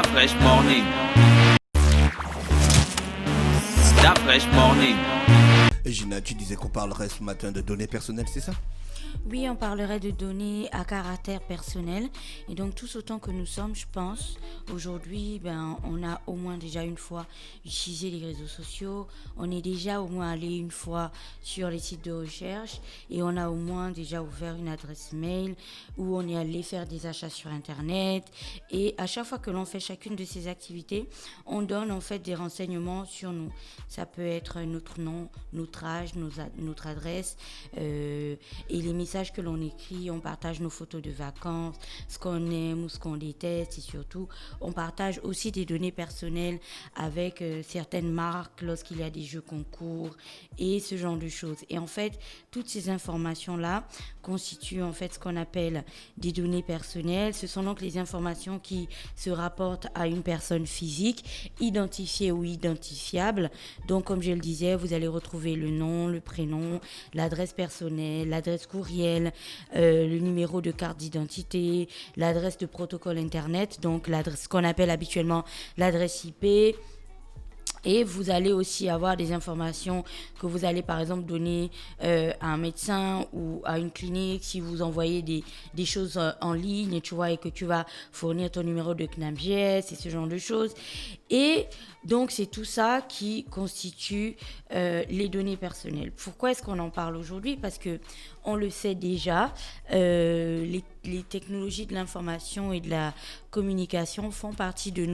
Fresh Morning. Fresh Morning. Et Gina, tu disais qu'on parlerait ce matin de données personnelles, c'est ça? Oui, on parlerait de données à caractère personnel. Et donc, tous autant que nous sommes, je pense, aujourd'hui, on a au moins déjà une fois utilisé les réseaux sociaux. On est déjà au moins allé une fois sur les sites de recherche. Et on a au moins déjà ouvert une adresse mail où on est allé faire des achats sur Internet. Et à chaque fois que l'on fait chacune de ces activités, on donne en fait des renseignements sur nous. Ça peut être notre nom, notre âge, notre adresse et les messages que l'on écrit, on partage nos photos de vacances, ce qu'on aime ou ce qu'on déteste et surtout, on partage aussi des données personnelles avec certaines marques lorsqu'il y a des jeux concours et ce genre de choses. Et en fait, toutes ces informations-là constituent en fait ce qu'on appelle des données personnelles. Ce sont donc les informations qui se rapportent à une personne physique, identifiée ou identifiable. Donc, comme je le disais, vous allez retrouver le nom, le prénom, l'adresse personnelle, l'adresse courriel, le numéro de carte d'identité, l'adresse de protocole Internet, donc l'adresse qu'on appelle habituellement l'adresse IP. Et vous allez aussi avoir des informations que vous allez par exemple donner à un médecin ou à une clinique si vous envoyez des choses en ligne, tu vois, et que tu vas fournir ton numéro de CNAMJS et ce genre de choses. Et donc, c'est tout ça qui constitue les données personnelles. Pourquoi est-ce qu'on en parle aujourd'hui? Parce que on le sait déjà, les technologies de l'information et de la communication font partie de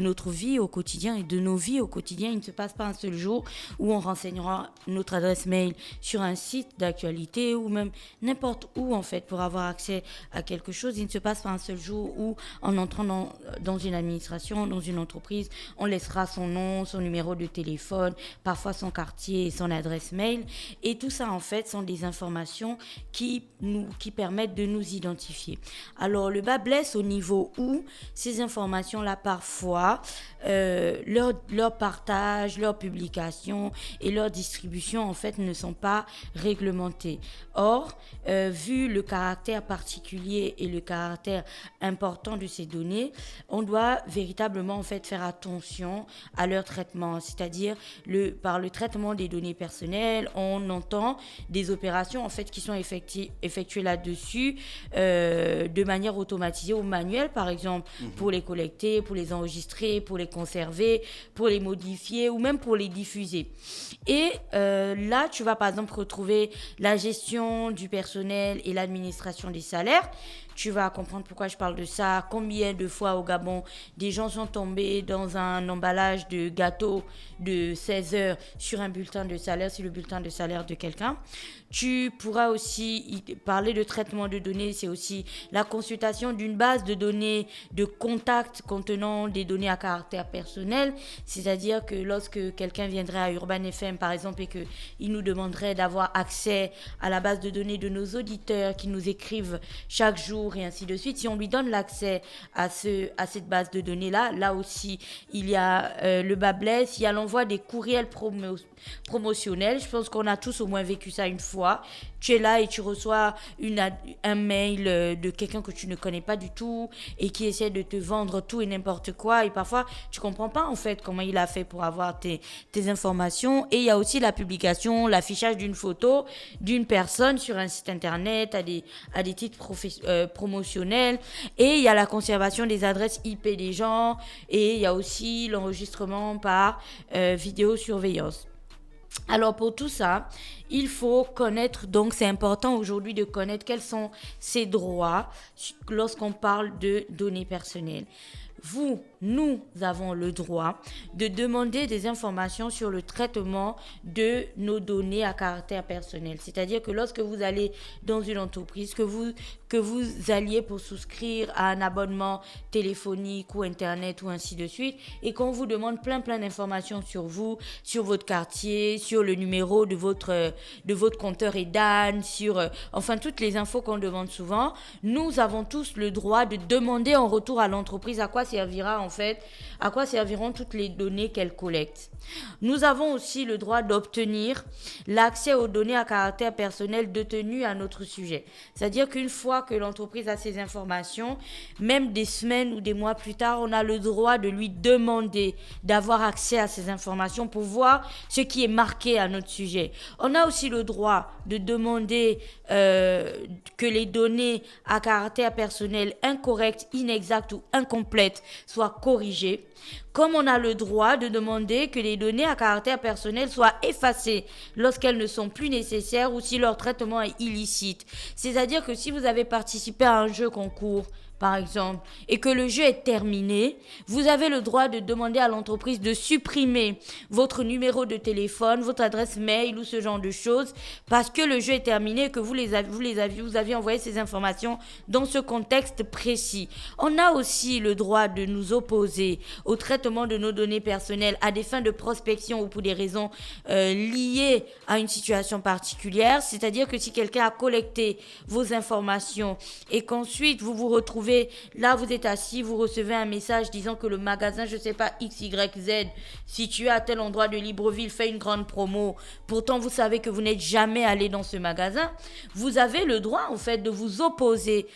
notre vie au quotidien et de nos vies au quotidien. Il ne se passe pas un seul jour où on renseignera notre adresse mail sur un site d'actualité ou même n'importe où en fait pour avoir accès à quelque chose. Il ne se passe pas un seul jour où en entrant dans une administration, dans une entreprise, on laissera son nom, son numéro de téléphone, parfois son quartier et son adresse mail. Et tout ça en fait sont des informations qui permettent de nous identifier. Alors le bas blesse au niveau où ces informations-là parfois, leur partage, leur publication et leur distribution en fait ne sont pas réglementées. Or, vu le caractère particulier et le caractère important de ces données, on doit véritablement en fait faire attention à leur traitement, c'est-à-dire par le traitement des données personnelles, on entend des opérations en fait qui sont effectuées là-dessus de manière automatisée ou manuelle, par exemple, pour les collecter, pour les enregistrer, pour les conserver, pour les modifier ou même pour les diffuser. Et là, tu vas par exemple retrouver la gestion du personnel et l'administration des salaires. Tu vas comprendre pourquoi je parle de ça. Combien de fois au Gabon, des gens sont tombés dans un emballage de gâteau de 16 heures sur un bulletin de salaire, sur le bulletin de salaire de quelqu'un. Tu pourras aussi parler de traitement de données. C'est aussi la consultation d'une base de données de contact contenant des données à caractère personnel. C'est-à-dire que lorsque quelqu'un viendrait à Urban FM, par exemple, et qu'il nous demanderait d'avoir accès à la base de données de nos auditeurs qui nous écrivent chaque jour, et ainsi de suite. Si on lui donne l'accès à cette base de données-là, là aussi, il y a le bas blesse, il y a l'envoi des courriels promotionnels. Je pense qu'on a tous au moins vécu ça une fois. Tu es là et tu reçois un mail de quelqu'un que tu ne connais pas du tout et qui essaie de te vendre tout et n'importe quoi. Et parfois, tu comprends pas en fait comment il a fait pour avoir tes informations. Et il y a aussi la publication, l'affichage d'une photo d'une personne sur un site internet à des titres promotionnels. Et il y a la conservation des adresses IP des gens. Et il y a aussi l'enregistrement par vidéosurveillance. Alors pour tout ça, il faut connaître, donc c'est important aujourd'hui de connaître quels sont ses droits lorsqu'on parle de données personnelles. Nous avons le droit de demander des informations sur le traitement de nos données à caractère personnel. C'est-à-dire que lorsque vous allez dans une entreprise, que vous alliez pour souscrire à un abonnement téléphonique ou Internet ou ainsi de suite, et qu'on vous demande plein d'informations sur vous, sur votre quartier, sur le numéro de votre compteur EDAN, sur enfin toutes les infos qu'on demande souvent, nous avons tous le droit de demander en retour à l'entreprise à quoi servira en fait, à quoi serviront toutes les données qu'elle collecte. Nous avons aussi le droit d'obtenir l'accès aux données à caractère personnel détenues à notre sujet. C'est-à-dire qu'une fois que l'entreprise a ces informations, même des semaines ou des mois plus tard, on a le droit de lui demander d'avoir accès à ces informations pour voir ce qui est marqué à notre sujet. On a aussi le droit de demander que les données à caractère personnel incorrectes, inexactes ou incomplètes soient corrigées. Comme on a le droit de demander que les données à caractère personnel soient effacées lorsqu'elles ne sont plus nécessaires ou si leur traitement est illicite. C'est-à-dire que si vous avez participé à un jeu concours, par exemple, et que le jeu est terminé, vous avez le droit de demander à l'entreprise de supprimer votre numéro de téléphone, votre adresse mail ou ce genre de choses, parce que le jeu est terminé et que vous aviez envoyé ces informations dans ce contexte précis. On a aussi le droit de nous opposer au traitement de nos données personnelles à des fins de prospection ou pour des raisons liées à une situation particulière, c'est-à-dire que si quelqu'un a collecté vos informations et qu'ensuite vous vous retrouvez là, vous êtes assis, vous recevez un message disant que le magasin, je sais pas, XYZ, situé à tel endroit de Libreville, fait une grande promo. Pourtant, vous savez que vous n'êtes jamais allé dans ce magasin. Vous avez le droit, en fait, de vous opposer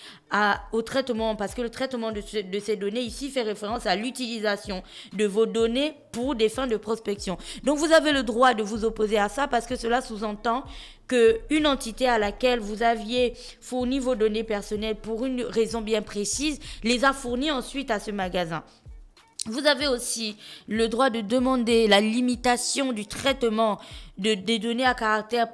au traitement, parce que le traitement de ces données ici fait référence à l'utilisation de vos données pour des fins de prospection. Donc, vous avez le droit de vous opposer à ça parce que cela sous-entend qu'une entité à laquelle vous aviez fourni vos données personnelles pour une raison bien précise les a fournies ensuite à ce magasin. Vous avez aussi le droit de demander la limitation du traitement des données à caractère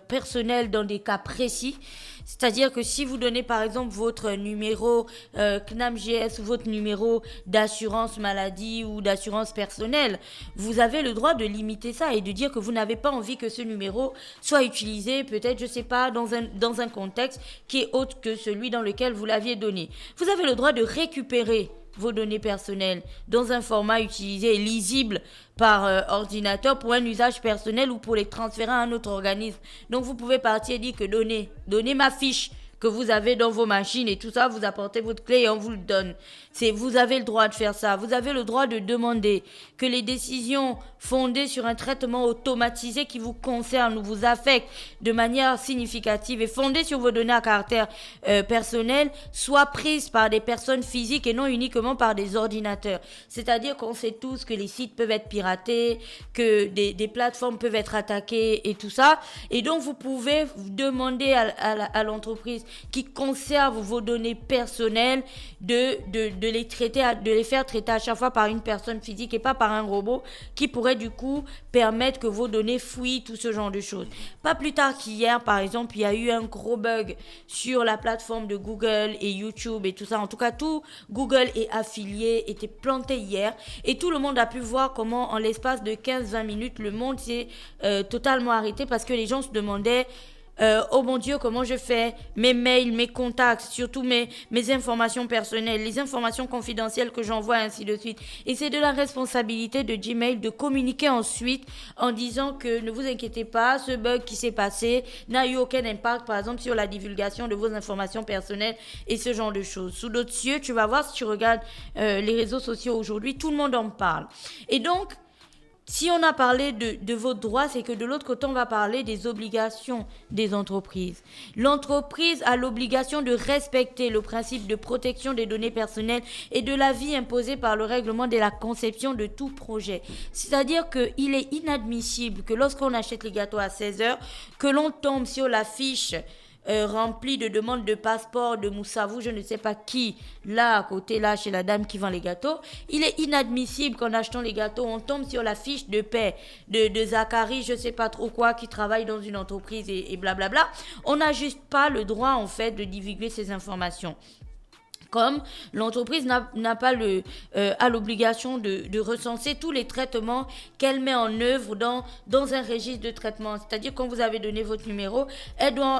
personnel dans des cas précis. C'est-à-dire que si vous donnez par exemple votre numéro CNAMGS ou votre numéro d'assurance maladie ou d'assurance personnelle, vous avez le droit de limiter ça et de dire que vous n'avez pas envie que ce numéro soit utilisé peut-être, je sais pas, dans un contexte qui est autre que celui dans lequel vous l'aviez donné. Vous avez le droit de récupérer vos données personnelles dans un format utilisé et lisible par ordinateur pour un usage personnel ou pour les transférer à un autre organisme. Donc vous pouvez partir et dire que donnez ma fiche que vous avez dans vos machines et tout ça, vous apportez votre clé et on vous le donne. Vous avez le droit de faire ça. Vous avez le droit de demander que les décisions fondées sur un traitement automatisé qui vous concerne ou vous affecte de manière significative et fondées sur vos données à caractère personnel soient prises par des personnes physiques et non uniquement par des ordinateurs. C'est-à-dire qu'on sait tous que les sites peuvent être piratés, que des plateformes peuvent être attaquées et tout ça. Et donc, vous pouvez demander à l'entreprise qui conserve vos données personnelles de les faire traiter à chaque fois par une personne physique et pas par un robot qui pourrait du coup permettre que vos données fuient, tout ce genre de choses. Pas plus tard qu'hier, par exemple, il y a eu un gros bug sur la plateforme de Google et YouTube et tout ça. En tout cas, tout Google et affiliés étaient plantés hier et tout le monde a pu voir comment en l'espace de 15-20 minutes, le monde s'est totalement arrêté parce que les gens se demandaient oh mon Dieu, comment je fais mes mails, mes contacts, surtout mes informations personnelles, les informations confidentielles que j'envoie, ainsi de suite. Et c'est de la responsabilité de Gmail de communiquer ensuite en disant que ne vous inquiétez pas, ce bug qui s'est passé n'a eu aucun impact, par exemple, sur la divulgation de vos informations personnelles et ce genre de choses. Sous d'autres cieux, tu vas voir si tu regardes les réseaux sociaux aujourd'hui, tout le monde en parle. Et donc, si on a parlé de vos droits, c'est que de l'autre côté, on va parler des obligations des entreprises. L'entreprise a l'obligation de respecter le principe de protection des données personnelles et de l'avis imposé par le règlement de la conception de tout projet. C'est-à-dire qu'il est inadmissible que lorsqu'on achète les gâteaux à 16h, que l'on tombe sur la fiche rempli de demandes de passeport de Moussavou, je ne sais pas qui, là à côté, là chez la dame qui vend les gâteaux. Il est inadmissible qu'en achetant les gâteaux, on tombe sur la fiche de paie de Zachary, je ne sais pas trop quoi, qui travaille dans une entreprise et blablabla. On n'a juste pas le droit en fait de divulguer ces informations. Comme l'entreprise n'a pas a l'obligation de recenser tous les traitements qu'elle met en œuvre dans un registre de traitement. C'est-à-dire quand vous avez donné votre numéro,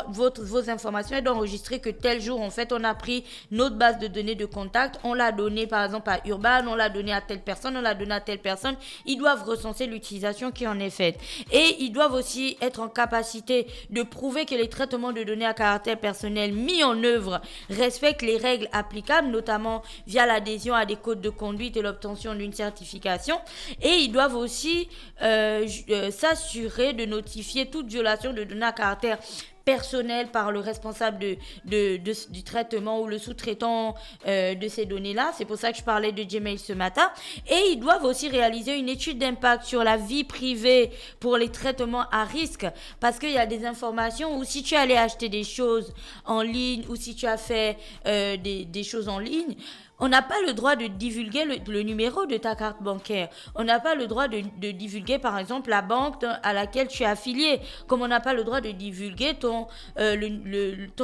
vos informations, elle doit enregistrer que tel jour, en fait, on a pris notre base de données de contact, on l'a donné par exemple à Urban, on l'a donné à telle personne, on l'a donné à telle personne. Ils doivent recenser l'utilisation qui en est faite. Et ils doivent aussi être en capacité de prouver que les traitements de données à caractère personnel mis en œuvre respectent les règles applicables applicables, notamment via l'adhésion à des codes de conduite et l'obtention d'une certification. Et ils doivent aussi s'assurer de notifier toute violation de données à caractère personnel par le responsable du traitement ou le sous-traitant de ces données-là. C'est pour ça que je parlais de Gmail ce matin. Et ils doivent aussi réaliser une étude d'impact sur la vie privée pour les traitements à risque, parce qu'il y a des informations où si tu allais acheter des choses en ligne ou si tu as fait des choses en ligne, on n'a pas le droit de divulguer le numéro de ta carte bancaire. On n'a pas le droit de divulguer, par exemple, la banque à laquelle tu es affilié. Comme on n'a pas le droit de divulguer ton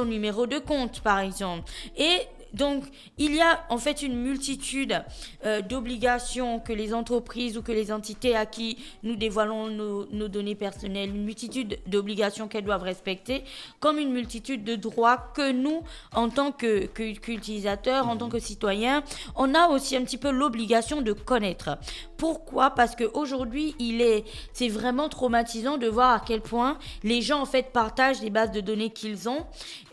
numéro de compte, par exemple. Et donc, il y a en fait une multitude d'obligations que les entreprises ou que les entités à qui nous dévoilons nos données personnelles, une multitude d'obligations qu'elles doivent respecter, comme une multitude de droits que nous, en tant qu'utilisateurs, en tant que citoyens, on a aussi un petit peu l'obligation de connaître. Pourquoi ? Parce qu'aujourd'hui, c'est vraiment traumatisant de voir à quel point les gens en fait partagent les bases de données qu'ils ont.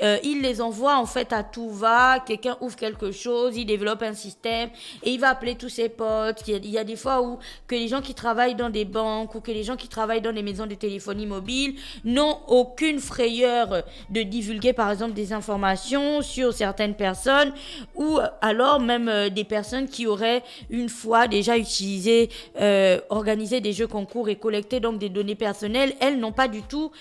Ils les envoient en fait à tout va. Quelqu'un ouvre quelque chose, il développe un système et il va appeler tous ses potes. Il y a des fois où que les gens qui travaillent dans des banques ou que les gens qui travaillent dans des maisons de téléphonie mobile n'ont aucune frayeur de divulguer par exemple des informations sur certaines personnes, ou alors même des personnes qui auraient une fois déjà organisé des jeux concours et collecté donc des données personnelles. Elles n'ont pas du tout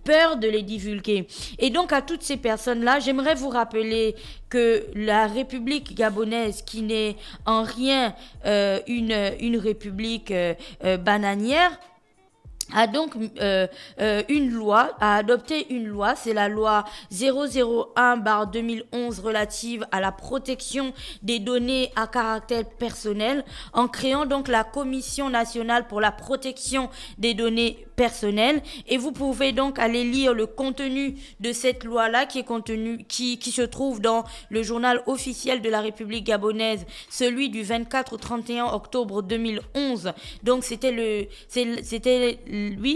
peur de les divulguer. Et donc à toutes ces personnes-là, j'aimerais vous rappeler que la République gabonaise, qui n'est en rien une république bananière, a donc adopté une loi, c'est la loi 001/2011 relative à la protection des données à caractère personnel, en créant donc la Commission nationale pour la protection des données personnelles. Et vous pouvez donc aller lire le contenu de cette loi-là qui se trouve dans le journal officiel de la République gabonaise, celui du 24 au 31 octobre 2011. Donc c'était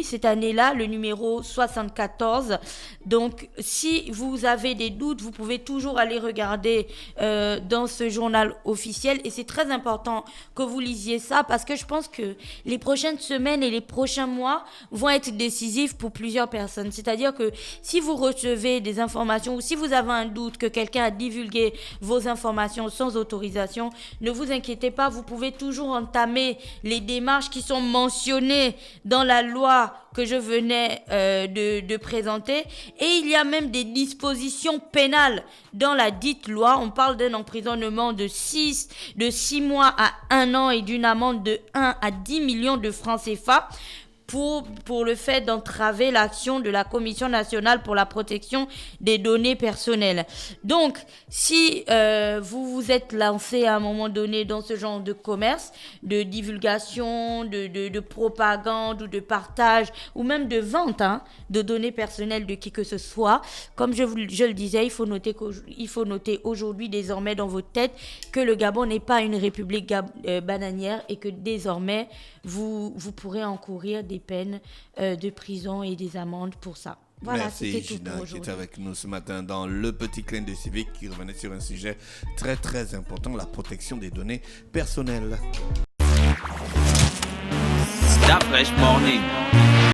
cette année-là, le numéro 74. Donc, si vous avez des doutes, vous pouvez toujours aller regarder dans ce journal officiel. Et c'est très important que vous lisiez ça, parce que je pense que les prochaines semaines et les prochains mois vont être décisifs pour plusieurs personnes. C'est-à-dire que si vous recevez des informations ou si vous avez un doute que quelqu'un a divulgué vos informations sans autorisation, ne vous inquiétez pas, vous pouvez toujours entamer les démarches qui sont mentionnées dans la loi que je venais de présenter. Et il y a même des dispositions pénales dans la dite loi. On parle d'un emprisonnement de 6 mois à 1 an et d'une amende de 1 à 10 millions de francs CFA pour le fait d'entraver l'action de la Commission nationale pour la protection des données personnelles. Donc, si vous vous êtes lancé à un moment donné dans ce genre de commerce, de divulgation, de propagande ou de partage, ou même de vente de données personnelles de qui que ce soit, comme je le disais, il faut noter aujourd'hui désormais dans votre tête que le Gabon n'est pas une république bananière, et que désormais, vous pourrez encourir des peines de prison et des amendes pour ça. Voilà, merci Gina qui était avec nous ce matin dans le petit clin de civique, qui revenait sur un sujet très très important, la protection des données personnelles. Start Fresh Morning.